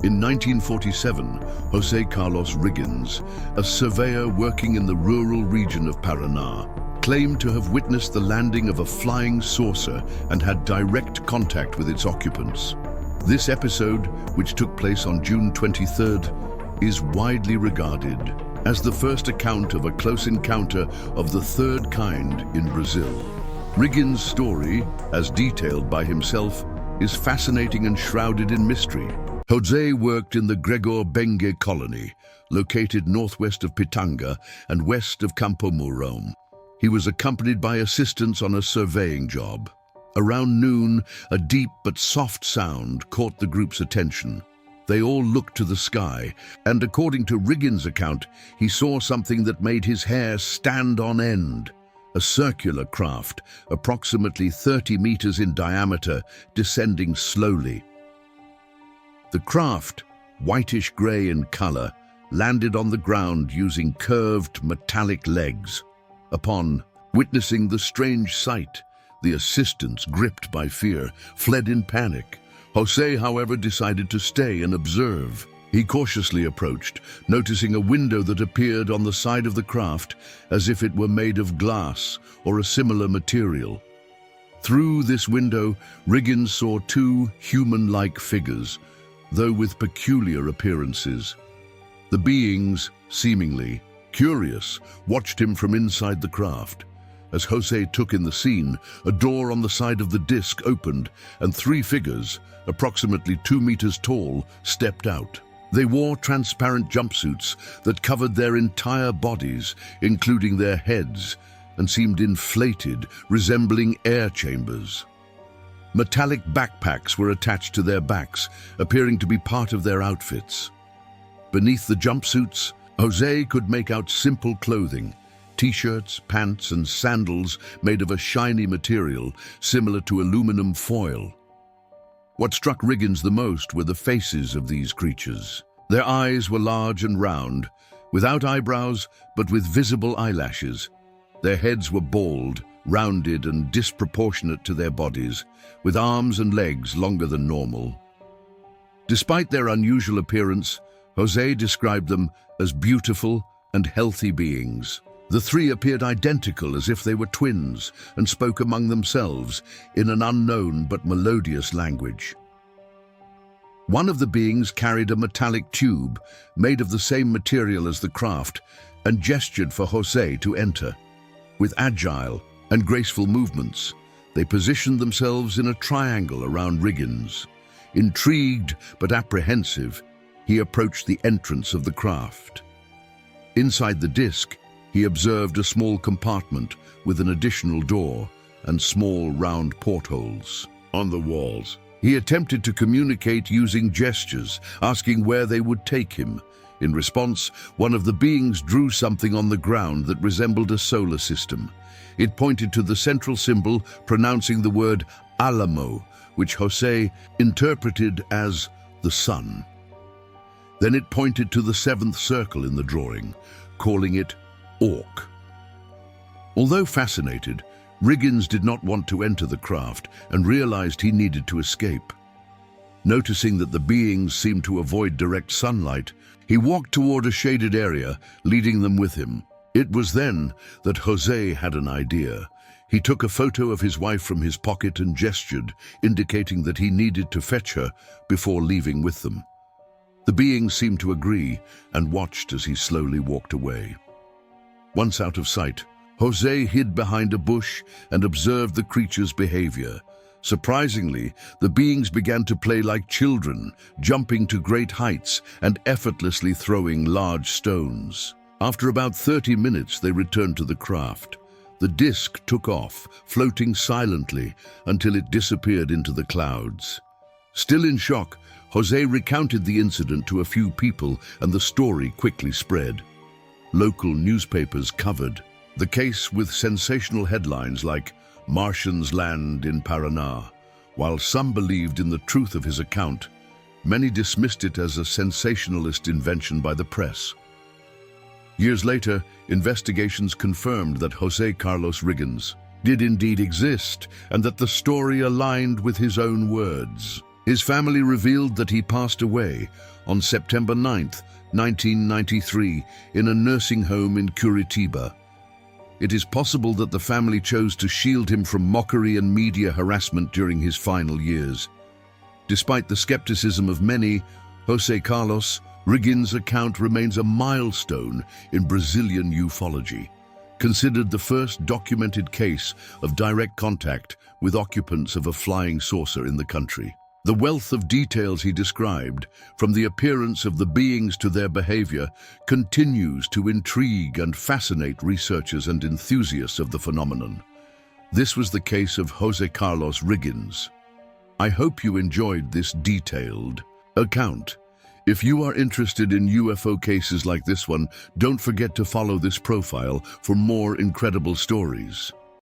In 1947, José Carlos Riggins, a surveyor working in the rural region of Paraná, claimed to have witnessed the landing of a flying saucer and had direct contact with its occupants. This episode, which took place on June 23rd, is widely regarded as the first account of a close encounter of the third kind in Brazil. Riggins' story, as detailed by himself, is fascinating and shrouded in mystery. José worked in the Gregor Bengue colony, located northwest of Pitanga and west of Campo Mourão. He was accompanied by assistants on a surveying job. Around noon, a deep but soft sound caught the group's attention. They all looked to the sky, and according to Riggins' account, he saw something that made his hair stand on end. A circular craft, approximately 30 meters in diameter, descending slowly. The craft, whitish-gray in color, landed on the ground using curved, metallic legs. Upon witnessing the strange sight, the assistants, gripped by fear, fled in panic. José, however, decided to stay and observe. He cautiously approached, noticing a window that appeared on the side of the craft as if it were made of glass or a similar material. Through this window, Riggins saw two human-like figures, though with peculiar appearances. The beings, seemingly curious, watched him from inside the craft. As José took in the scene, a door on the side of the disc opened, and three figures, approximately 2 meters tall, stepped out. They wore transparent jumpsuits that covered their entire bodies, including their heads, and seemed inflated, resembling air chambers. Metallic backpacks were attached to their backs, appearing to be part of their outfits. Beneath the jumpsuits, José could make out simple clothing, t-shirts, pants, and sandals made of a shiny material similar to aluminum foil. What struck Riggins the most were the faces of these creatures. Their eyes were large and round, without eyebrows but with visible eyelashes. Their heads were bald, rounded and disproportionate to their bodies, with arms and legs longer than normal. Despite their unusual appearance, José described them as beautiful and healthy beings. The three appeared identical, as if they were twins, and spoke among themselves in an unknown but melodious language. One of the beings carried a metallic tube made of the same material as the craft and gestured for José to enter. With agile and graceful movements, they positioned themselves in a triangle around Riggins. Intrigued but apprehensive, he approached the entrance of the craft. Inside the disc, he observed a small compartment with an additional door and small round portholes on the walls. He attempted to communicate using gestures, asking where they would take him. In response, one of the beings drew something on the ground that resembled a solar system. It pointed to the central symbol, pronouncing the word Alamo, which José interpreted as the sun. Then it pointed to the seventh circle in the drawing, calling it Orc. Although fascinated, Riggins did not want to enter the craft and realized he needed to escape. Noticing that the beings seemed to avoid direct sunlight, he walked toward a shaded area, leading them with him. It was then that José had an idea. He took a photo of his wife from his pocket and gestured, indicating that he needed to fetch her before leaving with them. The beings seemed to agree and watched as he slowly walked away. Once out of sight, José hid behind a bush and observed the creature's behavior. Surprisingly, the beings began to play like children, jumping to great heights and effortlessly throwing large stones. After about 30 minutes, they returned to the craft. The disc took off, floating silently until it disappeared into the clouds. Still in shock, José recounted the incident to a few people, and the story quickly spread. Local newspapers covered the case with sensational headlines like "Martians land in Paraná." While some believed in the truth of his account, many dismissed it as a sensationalist invention by the press. Years later, investigations confirmed that José Carlos Riggins did indeed exist, and that the story aligned with his own words. His family revealed that he passed away on September 9, 1993, in a nursing home in Curitiba. It is possible that the family chose to shield him from mockery and media harassment during his final years. Despite the skepticism of many, José Carlos Riggins' account remains a milestone in Brazilian ufology, considered the first documented case of direct contact with occupants of a flying saucer in the country. The wealth of details he described, from the appearance of the beings to their behavior, continues to intrigue and fascinate researchers and enthusiasts of the phenomenon. This was the case of José Carlos Riggins. I hope you enjoyed this detailed account. If you are interested in UFO cases like this one, don't forget to follow this profile for more incredible stories.